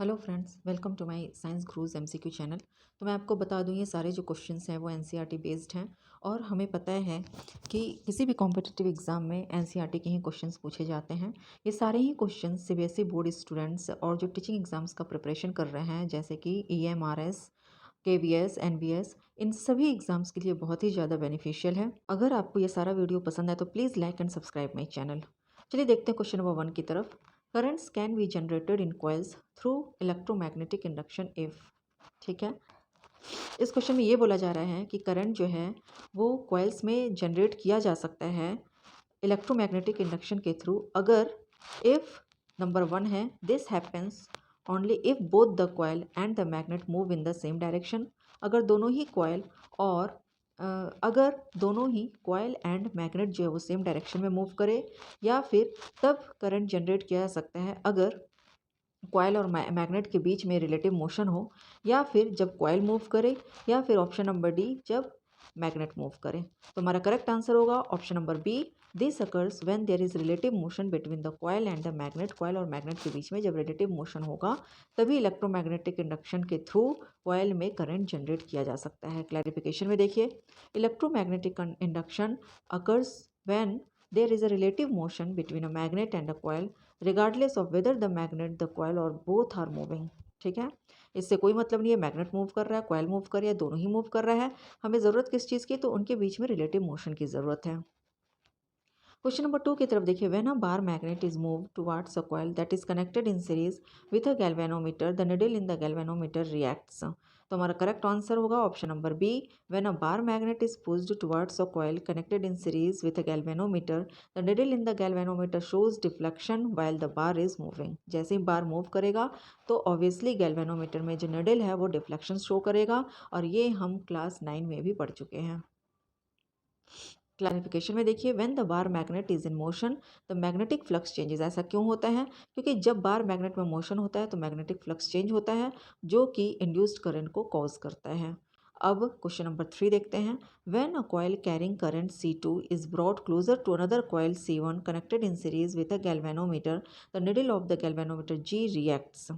Hello friends, welcome to my science gurus MCQ channel. तो मैं आपको बता दूं, ये सारे जो क्वेश्चंस हैं वो एनसीईआरटी बेस्ड हैं। और हमें पता है कि किसी भी कॉम्पिटिटिव एग्ज़ाम में एनसीईआरटी के ही क्वेश्चंस पूछे जाते हैं। ये सारे ही क्वेश्चंस सीबीएसई बोर्ड स्टूडेंट्स और जो टीचिंग एग्ज़ाम्स का प्रिपरेशन कर रहे हैं, जैसे कि ईएमआरएस, केवीएस, एनवीएस, इन सभी एग्ज़ाम्स के लिए बहुत ही ज़्यादा बेनिफिशियल है। अगर आपको ये सारा वीडियो पसंद है तो please like and subscribe my channel. चलिए देखते हैं क्वेश्चन नंबर 1 की तरफ। Currents can be generated in coils through electromagnetic induction if. ठीक है, इस क्वेश्चन में ये बोला जा रहा है कि करंट जो है वो कॉइल्स में जनरेट किया जा सकता है इलेक्ट्रोमैग्नेटिक इंडक्शन के थ्रू, अगर इफ नंबर 1 है this happens only if both the coil and the magnet move in the same direction. अगर दोनों ही कॉइल और अगर दोनों ही कॉइल एंड मैग्नेट जो है वो सेम डायरेक्शन में मूव करे, या फिर तब करंट जनरेट किया जा सकता है अगर कॉइल और मैग्नेट के बीच में रिलेटिव मोशन हो, या फिर जब कॉइल मूव करे, या फिर ऑप्शन नंबर डी जब मैग्नेट मूव करे। तो हमारा करेक्ट आंसर होगा option number B, this occurs when there is relative motion between the coil and the magnet. Coil और मैग्नेट के बीच में जब रिलेटिव मोशन होगा तभी इलेक्ट्रोमैग्नेटिक इंडक्शन के थ्रू कॉइल में करंट जनरेट किया जा सकता है। क्लैरिफिकेशन में देखिए, electromagnetic induction occurs when there is a relative motion between a magnet and a coil regardless of whether the magnet, the coil or both are moving। ठीक है, इससे कोई मतलब नहीं है मैग्नेट मूव कर रहा है, कॉइल मूव कर रहा है, दोनों ही मूव कर रहा है। हमें ज़रूरत किस चीज़ की, तो उनके बीच में रिलेटिव मोशन की ज़रूरत है। क्वेश्चन नंबर 2 की तरफ देखिए, when a bar magnet is move towards a coil that is connected in series with a galvanometer the needle in the galvanometer reacts. तो हमारा करेक्ट आंसर होगा option number B, when a bar magnet is pushed towards a coil connected in series with a galvanometer the needle in the galvanometer shows deflection while the bar is moving. जैसे ही बार move करेगा तो obviously galvanometer में जो needle है वो deflection show करेगा, और ये हम क्लास 9 में भी पढ़ चुके हैं। क्लैरिफिकेशन में देखिए, when the bar magnet is in motion the magnetic flux changes. ऐसा क्यों होता है? क्योंकि जब बार मैग्नेट में मोशन होता है तो मैग्नेटिक फ्लक्स चेंज होता है, जो कि इंड्यूस्ड करंट को कॉज करता है। अब क्वेश्चन नंबर 3 देखते हैं। When a coil carrying current C2 is brought closer to another coil C1 connected in series with a galvanometer the needle of the galvanometer G reacts.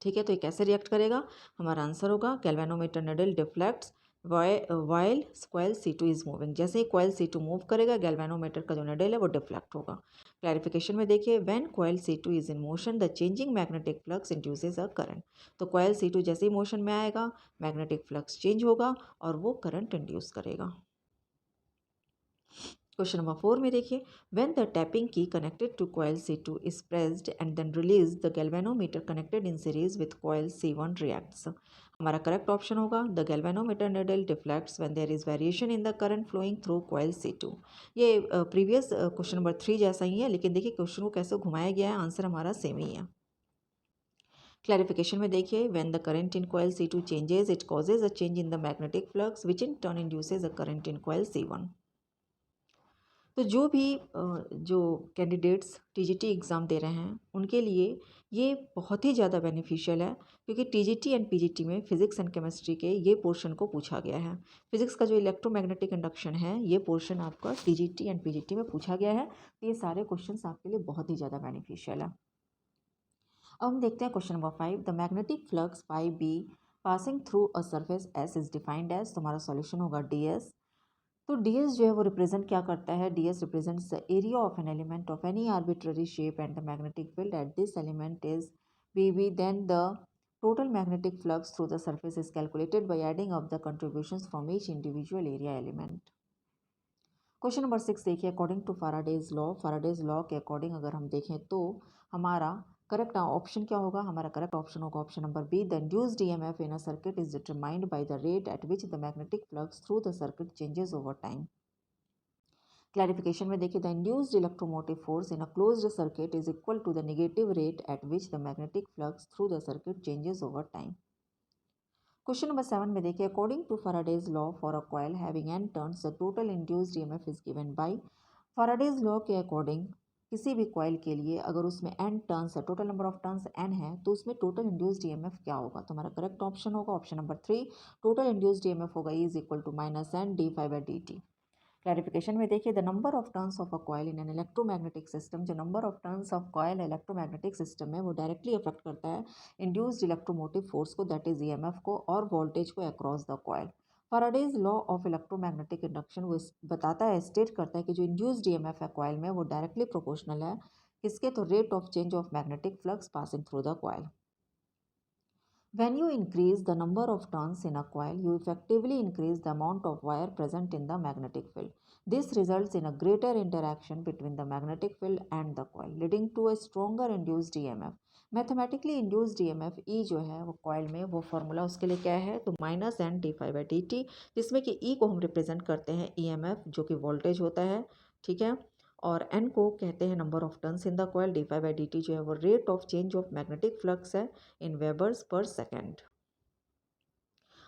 ठीक है, तो ये कैसे रिएक्ट करेगा? हमारा आंसर होगा galvanometer needle deflects while coil C2 is moving. जैसे ही coil C2 move करेगा, गैल्वेनोमीटर का जो निडल है वो डिफ्लेक्ट होगा। क्लैरिफिकेशन में देखिए, when coil C2 is in motion the changing magnetic flux induces a current. तो कॉइल C2 जैसे ही मोशन में आएगा, मैग्नेटिक फ्लक्स चेंज होगा और वो करंट इंड्यूस करेगा। क्वेश्चन नंबर 4 में देखिए, when the tapping key connected to coil C2 is pressed and then release the galvanometer connected in series with coil C1 reacts. हमारा करेक्ट ऑप्शन होगा the galvanometer needle deflects when there is variation in the current flowing through coil C2। ये previous question number 3 जैसा ही है, लेकिन देखिए question को कैसे घुमाया गया है, आंसर हमारा सेम ही है। क्लैरिफिकेशन में देखिए, when the current in coil C2 changes it causes a change in the magnetic flux which in turn induces a current in coil C1। तो जो भी जो कैंडिडेट्स टीजीटी एग्ज़ाम दे रहे हैं उनके लिए ये बहुत ही ज़्यादा बेनिफिशियल है, क्योंकि टीजीटी एंड पीजीटी में फिज़िक्स एंड केमिस्ट्री के ये पोर्शन को पूछा गया है। फिज़िक्स का जो इलेक्ट्रोमैग्नेटिक इंडक्शन है, ये पोर्शन आपका टीजीटी एंड पीजीटी में पूछा गया है। तो ये सारे क्वेश्चंस आपके लिए बहुत ही ज़्यादा बेनिफिशियल है। अब हम देखते हैं question number 5, the magnetic flux phi B passing through a surface S is defined as. तो हमारा सॉल्यूशन होगा ds। तो ds जो है वो रिप्रेजेंट क्या करता है? ds represents the area of an element of any arbitrary shape and the magnetic field at this element is bb, then the total magnetic flux through the surface is calculated by adding up the contributions from each individual area element। Question number 6 देखिए, according to फाराडेज law के according अगर हम देखें तो हमारा correct option क्या होगा? हमारा करेक्ट ऑप्शन होगा option number B, the induced EMF in a circuit is determined by the rate at which the magnetic flux through the circuit changes over time. Clarification में देखिए, the induced electromotive force in a closed circuit is equal to the negative rate at which the magnetic flux through the circuit changes over time. Question number 7 में देखिए, according to Faraday's law for a coil having n turns the total induced EMF is given by. Faraday's law के according किसी भी coil के लिए अगर उसमें n turns है, total number of turns n है, तो उसमें टोटल इंड्यूस्ड ईएमएफ क्या होगा? तो हमारा करेक्ट ऑप्शन होगा option number 3, total induced EMF होगा E is equal to -n d phi by dt। Clarification में देखिए, the number of turns of a coil in an electromagnetic system, जो number of turns of coil electromagnetic system में वो directly affect करता है induced electromotive force को, that is EMF को, और वोल्टेज को across the coil. Faraday's law of electromagnetic induction वो बताता है, स्टेट करता है कि जो इंड्यूस्ड ईएमएफ है कॉइल में वो डायरेक्टली प्रोपोर्शनल है किसके, तो rate of change of magnetic flux passing through the coil. When you increase the number of turns in a coil, you effectively increase the amount of wire present in the magnetic field. This results in a greater interaction between the magnetic field and the coil, leading to a stronger induced EMF. Mathematically induced EMF ई जो है वो coil में, वो formula उसके लिए क्या है, तो minus N D phi by D T, जिसमें कि ई को हम रिप्रेजेंट करते हैं ईएमएफ जो कि वोल्टेज होता है, ठीक है, और एन को कहते हैं number of turns in the coil, D phi by D T जो है वो rate of change of magnetic flux है इन वेबर्स पर सेकेंड।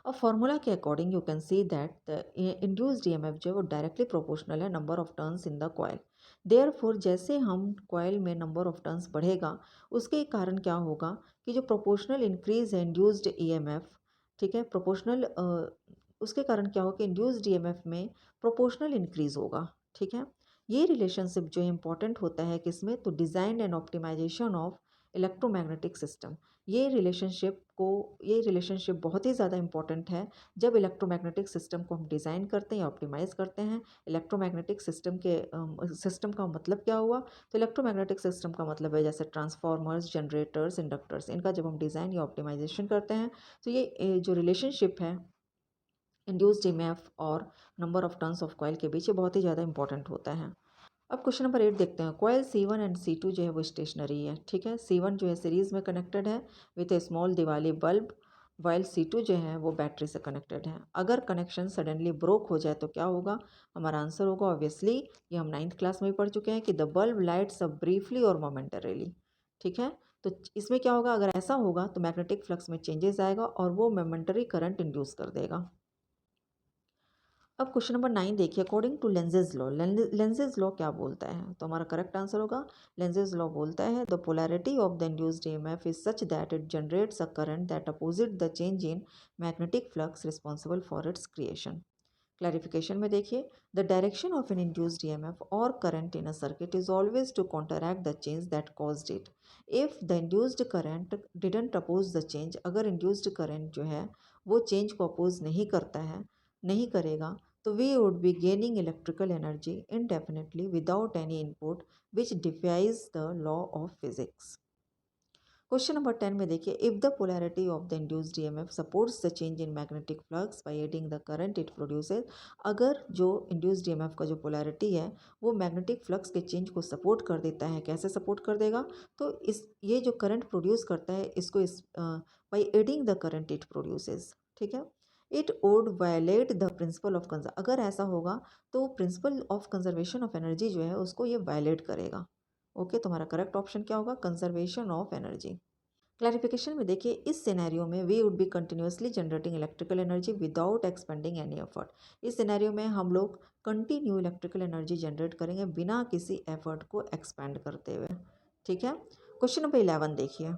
अब फॉर्मूला के according you can see that the induced EMF जो है वो डायरेक्टली प्रोपोर्शनल है number of turns in the coil. Therefore जैसे हम कॉइल में नंबर ऑफ टर्न्स बढ़ेगा उसके कारण क्या होगा कि जो प्रोपोर्शनल इंक्रीज है इंड्यूस्ड ईएमएफ, ठीक है, प्रोपोर्शनल उसके कारण क्या होगा कि इंड्यूस्ड ईएमएफ में प्रोपोर्शनल इंक्रीज होगा, ठीक है। ये रिलेशनशिप जो इम्पॉर्टेंट होता है किसमें, तो design and optimisation of electromagnetic system. ये रिलेशनशिप बहुत ही ज़्यादा इंपॉर्टेंट है जब इलेक्ट्रोमैग्नेटिक सिस्टम को हम डिज़ाइन करते हैं या ऑप्टिमाइज़ करते हैं। इलेक्ट्रोमैग्नेटिक सिस्टम का मतलब क्या हुआ, तो इलेक्ट्रोमैग्नेटिक सिस्टम का मतलब है जैसे ट्रांसफार्मर्स, जनरेटर्स, इंडक्टर्स, इनका जब हम डिज़ाइन या ऑप्टिमाइजेशन करते हैं तो ये जो रिलेशनशिप है इंड्यूस्ड ईएमएफ और number of turns of coil के बीच, ये बहुत ही ज़्यादा इंपॉर्टेंट होता है। अब क्वेश्चन नंबर 8 देखते हैं। कॉइल C1 एंड C2 जो है वो स्टेशनरी है, ठीक है। C1 जो है सीरीज में कनेक्टेड है with A small Diwali bulb, while C2 जो है वो बैटरी से कनेक्टेड है। अगर कनेक्शन सडनली ब्रोक हो जाए तो क्या होगा, हमारा आंसर होगा ऑब्वियसली, ये हम 9th क्लास में भी पढ़ चुके हैं कि the bulb lights up briefly और मोमेंटरीली, ठीक है। तो इसमें क्या होगा, अगर ऐसा होगा तो मैग्नेटिक फ्लक्स में चेंजेस आएगा और वो मोमेंटरी करंट इंड्यूस कर देगा। अब क्वेश्चन नंबर 9 देखिए, according to Lenz's law, Lenz's law क्या बोलता है, तो हमारा करेक्ट आंसर होगा लेंजेज लॉ बोलता है the polarity of the induced EMF is such that it generates a current that opposite the change in magnetic flux responsible for its creation. Clarification में देखिए, the direction of an induced EMF और current in a circuit is always to counteract the change that caused it. If the induced current didn't oppose the change, अगर induced current जो है वो change को oppose नहीं करता है, नहीं करेगा, तो we would be gaining electrical energy indefinitely without any input, which defies the law of physics. Question number 10 में देखिए, if the polarity of the induced EMF supports the change in magnetic flux by adding the current it produces, अगर जो induced EMF का जो polarity है वो magnetic flux के change को सपोर्ट कर देता है, कैसे सपोर्ट कर देगा, तो ये जो करंट प्रोड्यूस करता है इसको by adding the current it produces, ठीक है, it would violate the principle of conserve, अगर ऐसा होगा तो principle of conservation of energy जो है उसको ये वायलेट करेगा। ओके, तुम्हारा करेक्ट ऑप्शन क्या होगा, कंजर्वेशन ऑफ एनर्जी। क्लैरिफिकेशन में देखिए, इस सिनेरियो में we would be continuously generating electrical energy without expending any effort. इस सिनेरियो में हम लोग कंटिन्यू इलेक्ट्रिकल एनर्जी जनरेट करेंगे बिना किसी एफर्ट को एक्सपेंड करते हुए, ठीक है। क्वेश्चन नंबर 11 देखिए,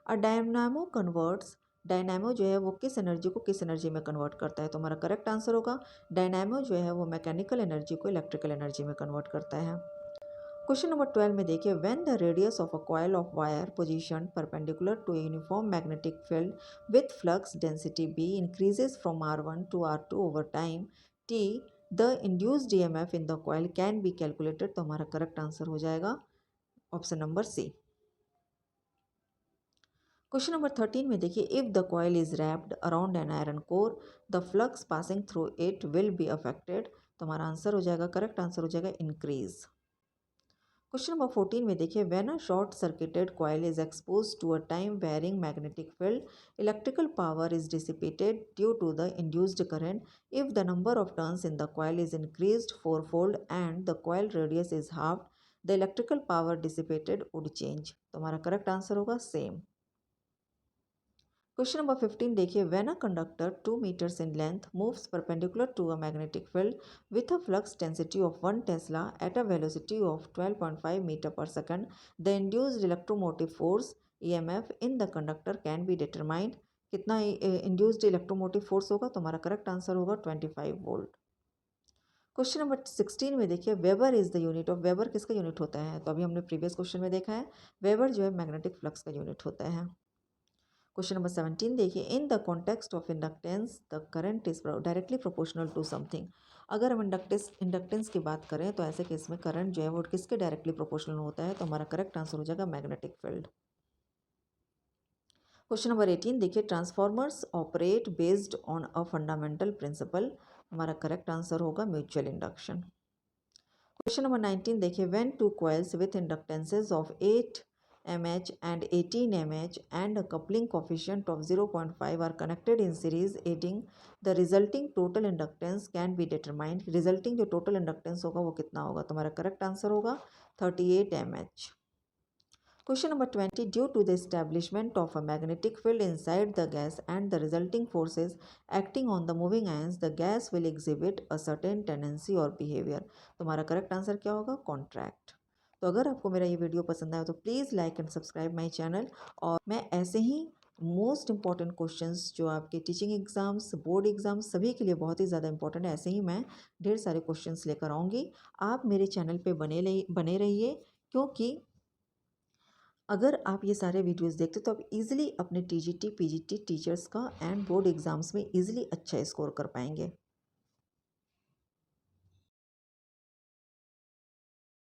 अ डायनामो कन्वर्ट्स, डायनामो जो है वो किस एनर्जी को किस एनर्जी में कन्वर्ट करता है, तो हमारा करेक्ट आंसर होगा डायनामो जो है वो मैकेनिकल एनर्जी को इलेक्ट्रिकल एनर्जी में कन्वर्ट करता है। क्वेश्चन नंबर 12 में देखिए, when the radius of a coil of wire position perpendicular to a uniform magnetic field with flux density B increases from R1 to R2 over time T, the induced EMF in the coil can be calculated, तो हमारा correct answer हो जाएगा option number C. Question number 13 में देखिए, if the coil is wrapped around an iron core the flux passing through it will be affected, तो हमारा answer हो जाएगा, करेक्ट आंसर हो जाएगा इंक्रीज। क्वेश्चन नंबर 14 में देखिए, when a short circuited coil is expose to a time varying magnetic field electrical power is dissipated due to the induced current, if the number of turns in the coil is increased fourfold and the coil radius is half, the electrical power dissipated would change, तो हमारा correct answer होगा same. Question number 15 देखिए, when a conductor 2 meters in length moves perpendicular to a magnetic field with a flux density of 1 Tesla at a velocity of 12.5 meter per second, the induced electromotive force EMF in the conductor can be determined, कितना induced electromotive force होगा, तो हमारा correct answer होगा 25 volt. Question number 16 में देखिए weber is the unit of, weber किसका unit होता है? तो अभी हमने प्रीवियस क्वेश्चन में देखा है वेबर जो है मैग्नेटिक फ्लक्स का यूनिट होता है। क्वेश्चन नंबर 17 देखिए in the context of inductance the current is directly proportional to something. अगर हम इंडक्टेंस की बात करें तो ऐसे केस में करंट जो है वो किसके डायरेक्टली प्रोपोर्शनल होता है? तो हमारा करेक्ट आंसर हो जाएगा मैग्नेटिक फील्ड। क्वेश्चन नंबर 18 देखिए transformers operate based on a fundamental principle. हमारा करेक्ट आंसर होगा म्यूचुअल इंडक्शन। क्वेश्चन नंबर 19 देखिए when two coils with inductances of 8 mH and 18 mH and a coupling coefficient of 0.5 are connected in series aiding the resulting total inductance can be determined। resulting जो total inductance होगा वो कितना होगा? तो हमारा correct answer होगा 38 mH। Question number 20 due to the establishment of a magnetic field inside the gas and the resulting forces acting on the moving ions the gas will exhibit a certain tendency or behavior। तो हमारा correct answer क्या होगा? Contract. तो अगर आपको मेरा ये video पसंद आया तो please like and subscribe my channel, और मैं ऐसे ही मोस्ट इंपॉर्टेंट क्वेश्चंस जो आपके टीचिंग एग्जाम्स, बोर्ड एग्जाम्स सभी के लिए बहुत ही ज़्यादा इंपॉर्टेंट है, ऐसे ही मैं ढेर सारे क्वेश्चंस लेकर आऊँगी। आप मेरे चैनल पे बने रहिए, क्योंकि अगर आप ये सारे वीडियोस देखते तो आप इजीली अपने टीजीटी पीजीटी टीचर्स का एंड बोर्ड एग्जाम्स में इजीली अच्छा स्कोर कर पाएंगे।